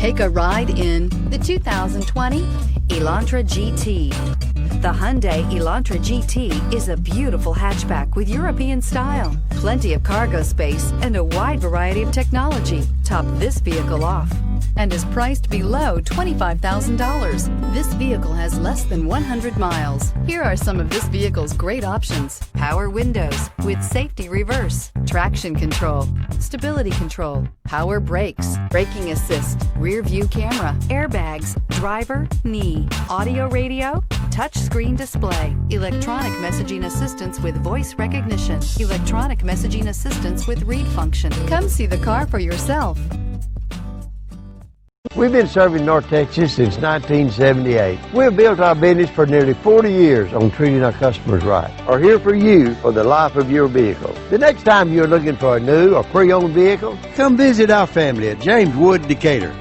Take a ride in the 2020 Elantra GT. The Hyundai Elantra GT is a beautiful hatchback with European style, plenty of cargo space, and a wide variety of technology top this vehicle off, and is priced below $25,000. This vehicle has less than 100 miles. Here are some of this vehicle's great options: power windows with safety reverse, traction control, stability control, power brakes, braking assist, rear view camera, airbags, driver, knee, audio radio, touch screen display, electronic messaging assistance with voice recognition, electronic messaging assistance with read function. Come see the car for yourself. We've been serving North Texas since 1978. We've built our business for nearly 40 years on treating our customers right. Are here for you for the life of your vehicle. The next time you're looking for a new or pre-owned vehicle, come visit our family at James Wood, Decatur.